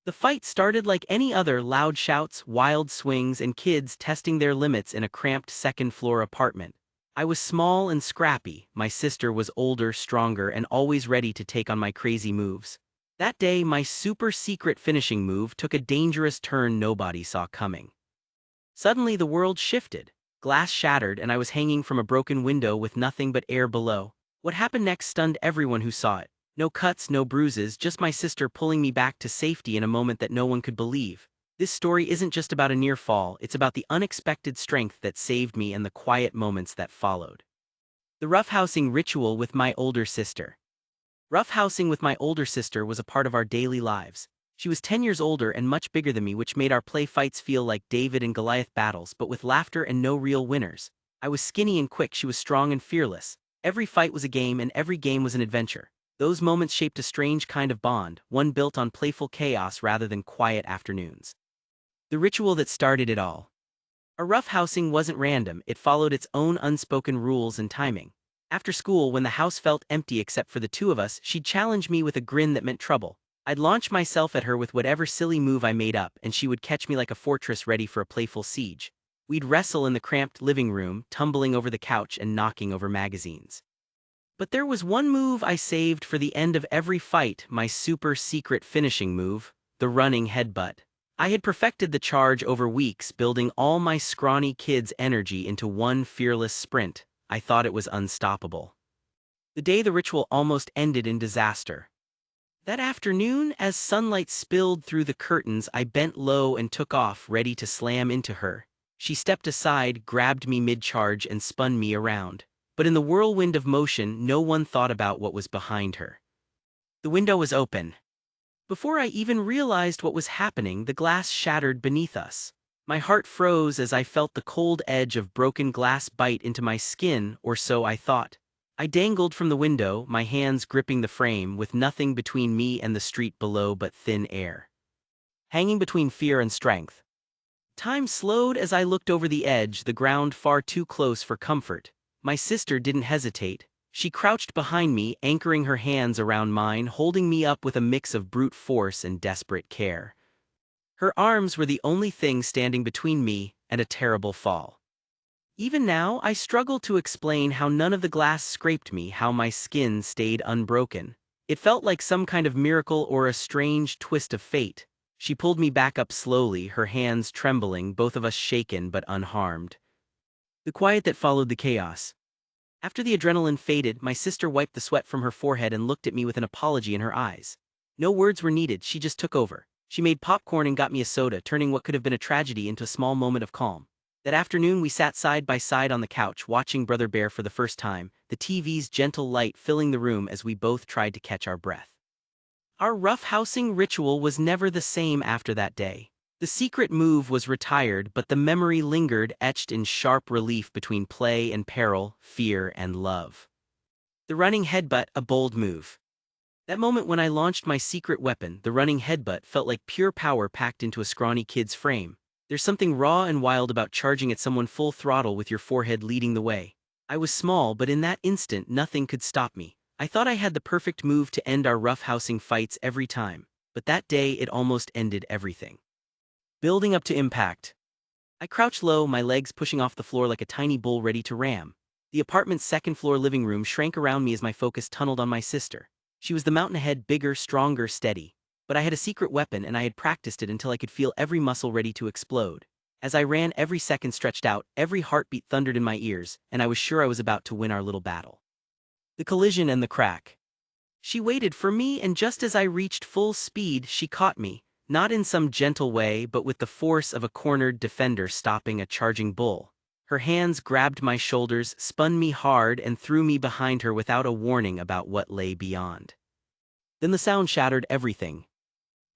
The fight started like any other: loud shouts, wild swings, and kids testing their limits in a cramped second-floor apartment. I was small and scrappy, my sister was older, stronger, and always ready to take on my crazy moves. That day, my super-secret finishing move took a dangerous turn nobody saw coming. Suddenly the world shifted. Glass shattered and I was hanging from a broken window with nothing but air below. What happened next stunned everyone who saw it. No cuts, no bruises, just my sister pulling me back to safety in a moment that no one could believe. This story isn't just about a near fall, it's about the unexpected strength that saved me and the quiet moments that followed. The roughhousing ritual with my older sister. Roughhousing with my older sister was a part of our daily lives. She was 10 years older and much bigger than me, which made our play fights feel like David and Goliath battles, but with laughter and no real winners. I was skinny and quick, she was strong and fearless. Every fight was a game and every game was an adventure. Those moments shaped a strange kind of bond, one built on playful chaos rather than quiet afternoons. The ritual that started it all. A roughhousing wasn't random, it followed its own unspoken rules and timing. After school, when the house felt empty except for the two of us, she'd challenge me with a grin that meant trouble. I'd launch myself at her with whatever silly move I made up, and she would catch me like a fortress ready for a playful siege. We'd wrestle in the cramped living room, tumbling over the couch and knocking over magazines. But there was one move I saved for the end of every fight, my super secret finishing move, the running headbutt. I had perfected the charge over weeks, building all my scrawny kid's energy into one fearless sprint. I thought it was unstoppable. The day the ritual almost ended in disaster. That afternoon, as sunlight spilled through the curtains, I bent low and took off, ready to slam into her. She stepped aside, grabbed me mid-charge, and spun me around. But in the whirlwind of motion, no one thought about what was behind her. The window was open. Before I even realized what was happening, the glass shattered beneath us. My heart froze as I felt the cold edge of broken glass bite into my skin, or so I thought. I dangled from the window, my hands gripping the frame, with nothing between me and the street below but thin air. Hanging between fear and strength. Time slowed as I looked over the edge, the ground far too close for comfort. My sister didn't hesitate. She crouched behind me, anchoring her hands around mine, holding me up with a mix of brute force and desperate care. Her arms were the only thing standing between me and a terrible fall. Even now, I struggle to explain how none of the glass scraped me, how my skin stayed unbroken. It felt like some kind of miracle or a strange twist of fate. She pulled me back up slowly, her hands trembling, both of us shaken but unharmed. The quiet that followed the chaos. After the adrenaline faded, my sister wiped the sweat from her forehead and looked at me with an apology in her eyes. No words were needed, she just took over. She made popcorn and got me a soda, turning what could have been a tragedy into a small moment of calm. That afternoon we sat side by side on the couch, watching Brother Bear for the first time, the TV's gentle light filling the room as we both tried to catch our breath. Our roughhousing ritual was never the same after that day. The secret move was retired, but the memory lingered, etched in sharp relief between play and peril, fear and love. The running headbutt, a bold move. That moment when I launched my secret weapon, the running headbutt, felt like pure power packed into a scrawny kid's frame. There's something raw and wild about charging at someone full throttle with your forehead leading the way. I was small, but in that instant nothing could stop me. I thought I had the perfect move to end our roughhousing fights every time, but that day it almost ended everything. Building up to impact. I crouched low, my legs pushing off the floor like a tiny bull ready to ram. The apartment's second-floor living room shrank around me as my focus tunneled on my sister. She was the mountain ahead, bigger, stronger, steady. But I had a secret weapon and I had practiced it until I could feel every muscle ready to explode. As I ran, every second stretched out, every heartbeat thundered in my ears, and I was sure I was about to win our little battle. The collision and the crack. She waited for me, and just as I reached full speed, she caught me, not in some gentle way but with the force of a cornered defender stopping a charging bull. Her hands grabbed my shoulders, spun me hard, and threw me behind her without a warning about what lay beyond. Then the sound shattered everything.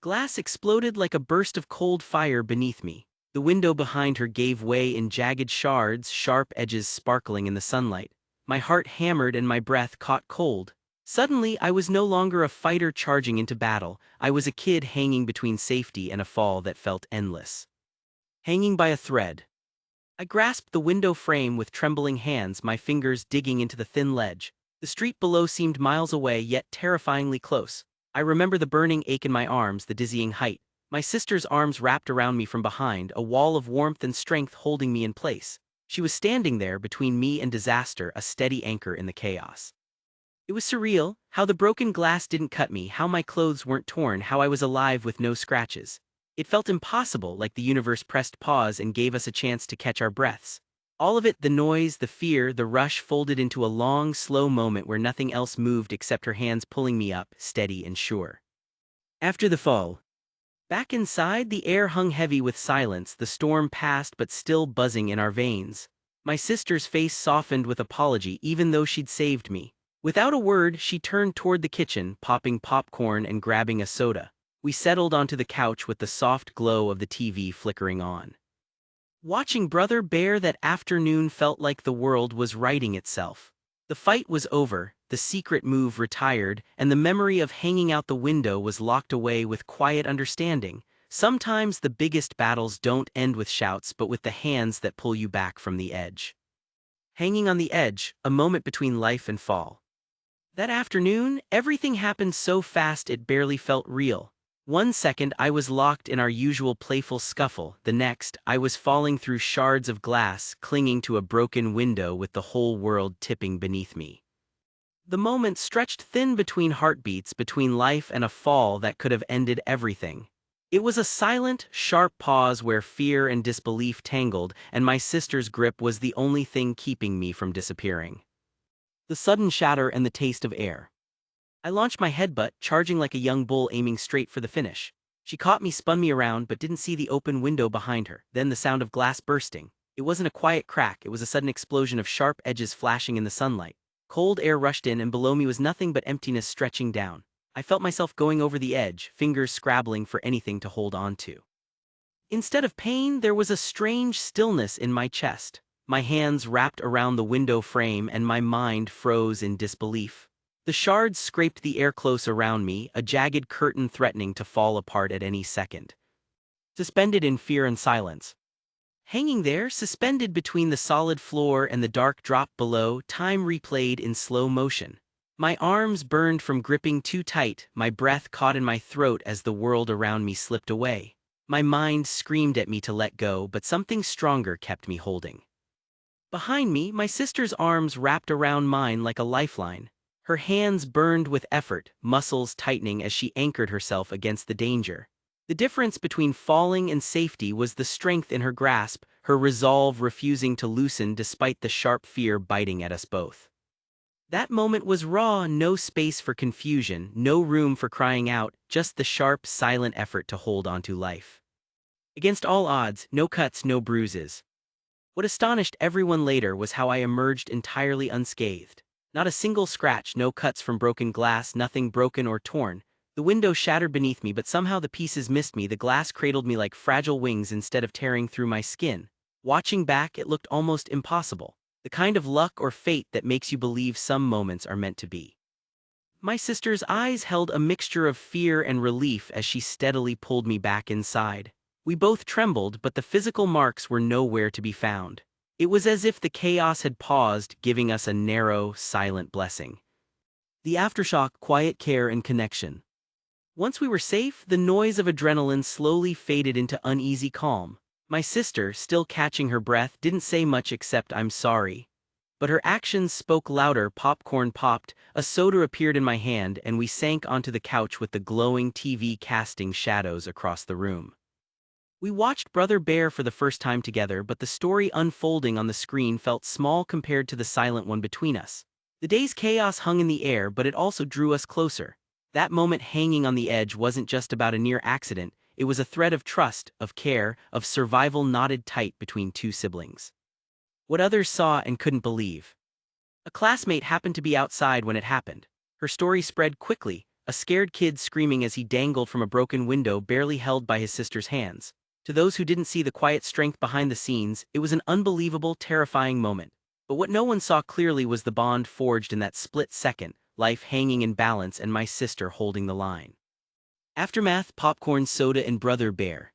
Glass exploded like a burst of cold fire beneath me. The window behind her gave way in jagged shards, sharp edges sparkling in the sunlight. My heart hammered and my breath caught cold. Suddenly, I was no longer a fighter charging into battle. I was a kid hanging between safety and a fall that felt endless. Hanging by a thread. I grasped the window frame with trembling hands, my fingers digging into the thin ledge. The street below seemed miles away, yet terrifyingly close. I remember the burning ache in my arms, the dizzying height. my sister's arms wrapped around me from behind, a wall of warmth and strength holding me in place. She was standing there between me and disaster, a steady anchor in the chaos. It was surreal, how the broken glass didn't cut me, how my clothes weren't torn, how I was alive with no scratches. It felt impossible, like the universe pressed pause and gave us a chance to catch our breaths. All of it, the noise, the fear, the rush, folded into a long, slow moment where nothing else moved except her hands pulling me up, steady and sure. After the fall, back inside, the air hung heavy with silence, the storm passed but still buzzing in our veins. My sister's face softened with apology even though she'd saved me. Without a word, she turned toward the kitchen, popping popcorn and grabbing a soda. We settled onto the couch with the soft glow of the TV flickering on. Watching Brother Bear that afternoon felt like the world was righting itself. The fight was over, the secret move retired, and the memory of hanging out the window was locked away with quiet understanding. Sometimes the biggest battles don't end with shouts but with the hands that pull you back from the edge. Hanging on the edge, a moment between life and fall. That afternoon, everything happened so fast it barely felt real. One second I was locked in our usual playful scuffle, the next I was falling through shards of glass, clinging to a broken window with the whole world tipping beneath me. The moment stretched thin between heartbeats, between life and a fall that could have ended everything. It was a silent, sharp pause where fear and disbelief tangled, and my sister's grip was the only thing keeping me from disappearing. The sudden shatter and the taste of air. I launched my headbutt, charging like a young bull aiming straight for the finish. She caught me, spun me around, but didn't see the open window behind her. Then the sound of glass bursting. It wasn't a quiet crack, it was a sudden explosion of sharp edges flashing in the sunlight. Cold air rushed in and below me was nothing but emptiness stretching down. I felt myself going over the edge, fingers scrabbling for anything to hold on to. Instead of pain, there was a strange stillness in my chest. My hands wrapped around the window frame and my mind froze in disbelief. The shards scraped the air close around me, a jagged curtain threatening to fall apart at any second. Suspended in fear and silence. Hanging there, suspended between the solid floor and the dark drop below, time replayed in slow motion. My arms burned from gripping too tight, my breath caught in my throat as the world around me slipped away. My mind screamed at me to let go, but something stronger kept me holding. Behind me, my sister's arms wrapped around mine like a lifeline. Her hands burned with effort, muscles tightening as she anchored herself against the danger. The difference between falling and safety was the strength in her grasp, her resolve refusing to loosen despite the sharp fear biting at us both. That moment was raw, no space for confusion, no room for crying out, just the sharp, silent effort to hold onto life. Against all odds, no cuts, no bruises. What astonished everyone later was how I emerged entirely unscathed. Not a single scratch, no cuts from broken glass, nothing broken or torn. The window shattered beneath me, but somehow the pieces missed me. The glass cradled me like fragile wings instead of tearing through my skin. Watching back, it looked almost impossible. The kind of luck or fate that makes you believe some moments are meant to be. My sister's eyes held a mixture of fear and relief as she steadily pulled me back inside. We both trembled, but the physical marks were nowhere to be found. It was as if the chaos had paused, giving us a narrow, silent blessing. The aftershock, quiet care and connection. Once we were safe, the noise of adrenaline slowly faded into uneasy calm. My sister, still catching her breath, didn't say much except "I'm sorry." But her actions spoke louder. Popcorn popped, a soda appeared in my hand, and we sank onto the couch with the glowing TV casting shadows across the room. We watched Brother Bear for the first time together, but the story unfolding on the screen felt small compared to the silent one between us. The day's chaos hung in the air, but it also drew us closer. That moment hanging on the edge wasn't just about a near accident, it was a thread of trust, of care, of survival knotted tight between two siblings. What others saw and couldn't believe. A classmate happened to be outside when it happened. Her story spread quickly, a scared kid screaming as he dangled from a broken window barely held by his sister's hands. To those who didn't see the quiet strength behind the scenes, it was an unbelievable, terrifying moment. But what no one saw clearly was the bond forged in that split second, life hanging in balance and my sister holding the line. Aftermath, popcorn, soda, and Brother Bear.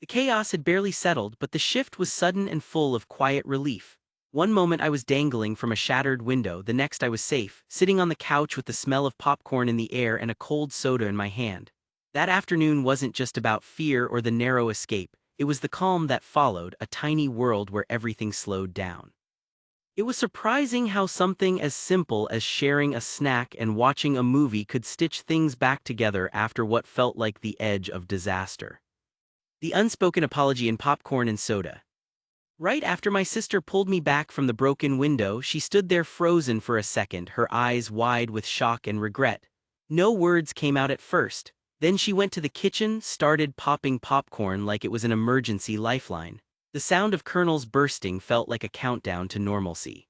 The chaos had barely settled, but the shift was sudden and full of quiet relief. One moment I was dangling from a shattered window, the next I was safe, sitting on the couch with the smell of popcorn in the air and a cold soda in my hand. That afternoon wasn't just about fear or the narrow escape, it was the calm that followed, a tiny world where everything slowed down. It was surprising how something as simple as sharing a snack and watching a movie could stitch things back together after what felt like the edge of disaster. The unspoken apology in popcorn and soda. Right after my sister pulled me back from the broken window, she stood there frozen for a second, her eyes wide with shock and regret. No words came out at first. Then she went to the kitchen, started popping popcorn like it was an emergency lifeline. The sound of kernels bursting felt like a countdown to normalcy.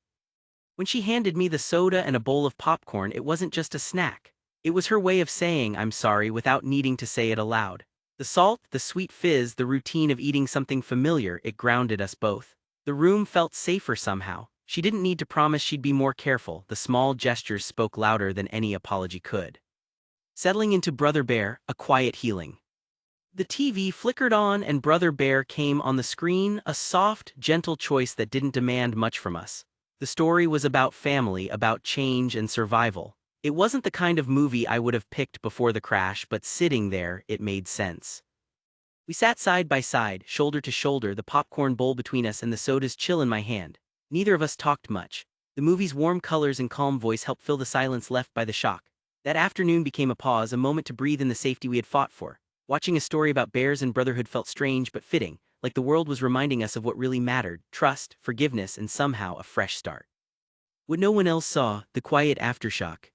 When she handed me the soda and a bowl of popcorn, it wasn't just a snack. It was her way of saying I'm sorry without needing to say it aloud. The salt, the sweet fizz, the routine of eating something familiar, it grounded us both. The room felt safer somehow. She didn't need to promise she'd be more careful. The small gestures spoke louder than any apology could. Settling into Brother Bear, a quiet healing. The TV flickered on and Brother Bear came on the screen, a soft, gentle choice that didn't demand much from us. The story was about family, about change and survival. It wasn't the kind of movie I would have picked before the crash, but sitting there, it made sense. We sat side by side, shoulder to shoulder, the popcorn bowl between us and the soda's chill in my hand. Neither of us talked much. The movie's warm colors and calm voice helped fill the silence left by the shock. That afternoon became a pause, a moment to breathe in the safety we had fought for. Watching a story about bears and brotherhood felt strange but fitting, like the world was reminding us of what really mattered: trust, forgiveness, and somehow a fresh start. What no one else saw, the quiet aftershock.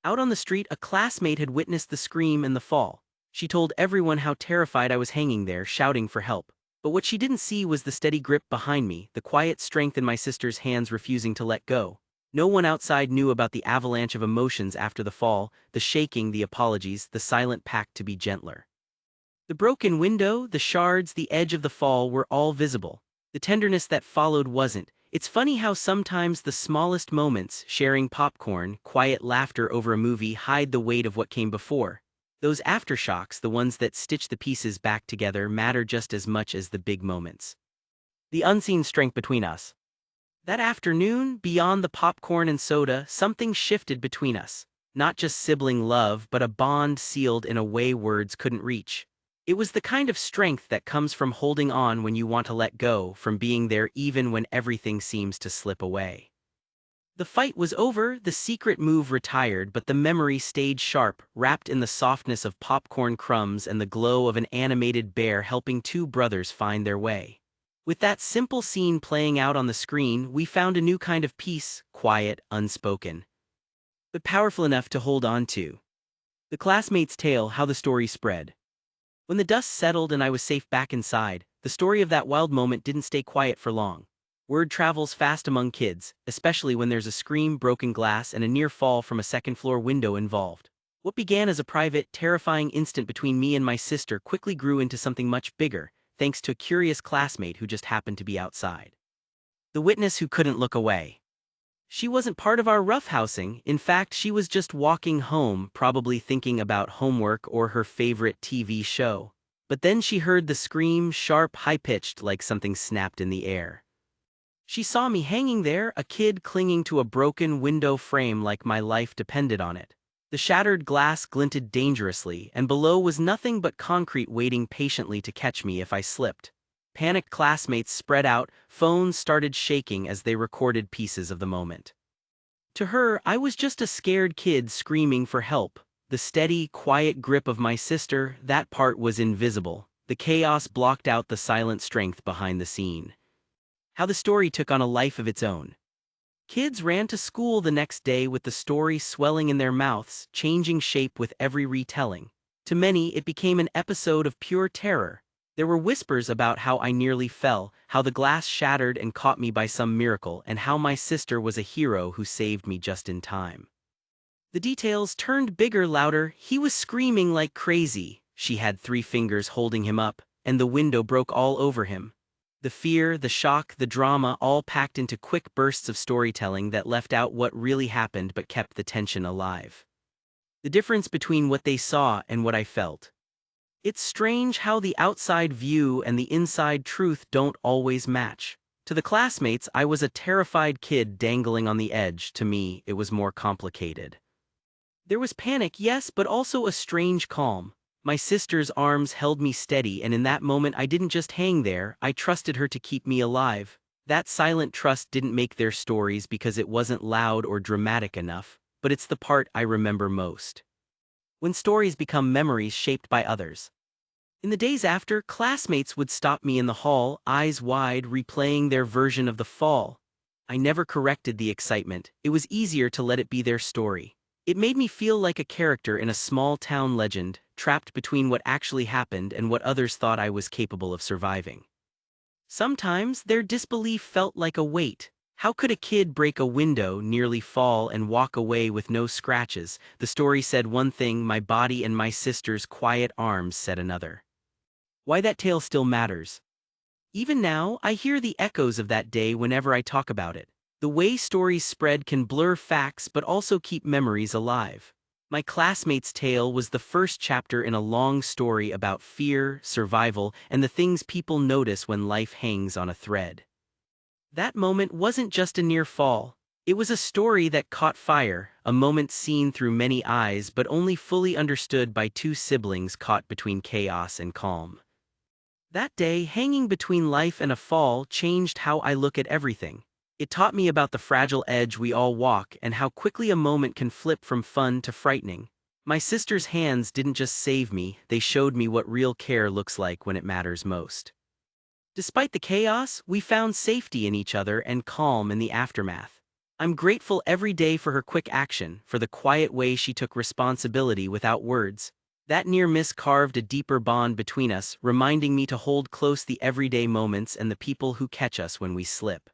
Out on the street, a classmate had witnessed the scream and the fall. She told everyone how terrified I was hanging there, shouting for help. But what she didn't see was the steady grip behind me, the quiet strength in my sister's hands refusing to let go. No one outside knew about the avalanche of emotions after the fall, the shaking, the apologies, the silent pact to be gentler. The broken window, the shards, the edge of the fall were all visible. The tenderness that followed wasn't. It's funny how sometimes the smallest moments, sharing popcorn, quiet laughter over a movie, hide the weight of what came before. Those aftershocks, the ones that stitch the pieces back together, matter just as much as the big moments. The unseen strength between us. That afternoon, beyond the popcorn and soda, something shifted between us. Not just sibling love, but a bond sealed in a way words couldn't reach. It was the kind of strength that comes from holding on when you want to let go, from being there even when everything seems to slip away. The fight was over, the secret move retired, but the memory stayed sharp, wrapped in the softness of popcorn crumbs and the glow of an animated bear helping two brothers find their way. With that simple scene playing out on the screen, we found a new kind of peace, quiet, unspoken, but powerful enough to hold on to. The classmate's tale, how the story spread. When the dust settled and I was safe back inside, the story of that wild moment didn't stay quiet for long. Word travels fast among kids, especially when there's a scream, broken glass, and a near fall from a second-floor window involved. What began as a private, terrifying instant between me and my sister quickly grew into something much bigger, thanks to a curious classmate who just happened to be outside. The witness who couldn't look away. She wasn't part of our roughhousing. In fact, she was just walking home, probably thinking about homework or her favorite TV show. But then she heard the scream, sharp, high-pitched, like something snapped in the air. She saw me hanging there, a kid clinging to a broken window frame like my life depended on it. The shattered glass glinted dangerously, and below was nothing but concrete waiting patiently to catch me if I slipped. Panicked classmates spread out, phones started shaking as they recorded pieces of the moment. To her, I was just a scared kid screaming for help. The steady, quiet grip of my sister, that part was invisible. The chaos blocked out the silent strength behind the scene. How the story took on a life of its own. Kids ran to school the next day with the story swelling in their mouths, changing shape with every retelling. To many, it became an episode of pure terror. There were whispers about how I nearly fell, how the glass shattered and caught me by some miracle, and how my sister was a hero who saved me just in time. The details turned bigger, louder. He was screaming like crazy. She had 3 fingers holding him up, and the window broke all over him. The fear, the shock, the drama, all packed into quick bursts of storytelling that left out what really happened but kept the tension alive. The difference between what they saw and what I felt. It's strange how the outside view and the inside truth don't always match. To the classmates, I was a terrified kid dangling on the edge. To me, it was more complicated. There was panic, yes, but also a strange calm. My sister's arms held me steady, and in that moment I didn't just hang there, I trusted her to keep me alive. That silent trust didn't make their stories because it wasn't loud or dramatic enough, but it's the part I remember most. When stories become memories shaped by others. In the days after, classmates would stop me in the hall, eyes wide, replaying their version of the fall. I never corrected the excitement, it was easier to let it be their story. It made me feel like a character in a small town legend, trapped between what actually happened and what others thought I was capable of surviving. Sometimes their disbelief felt like a weight. How could a kid break a window, nearly fall, and walk away with no scratches? The story said one thing, my body and my sister's quiet arms said another. Why that tale still matters. Even now, I hear the echoes of that day whenever I talk about it. The way stories spread can blur facts but also keep memories alive. My classmate's tale was the first chapter in a long story about fear, survival, and the things people notice when life hangs on a thread. That moment wasn't just a near fall. It was a story that caught fire, a moment seen through many eyes but only fully understood by two siblings caught between chaos and calm. That day, hanging between life and a fall, changed how I look at everything. It taught me about the fragile edge we all walk and how quickly a moment can flip from fun to frightening. My sister's hands didn't just save me, they showed me what real care looks like when it matters most. Despite the chaos, we found safety in each other and calm in the aftermath. I'm grateful every day for her quick action, for the quiet way she took responsibility without words. That near miss carved a deeper bond between us, reminding me to hold close the everyday moments and the people who catch us when we slip.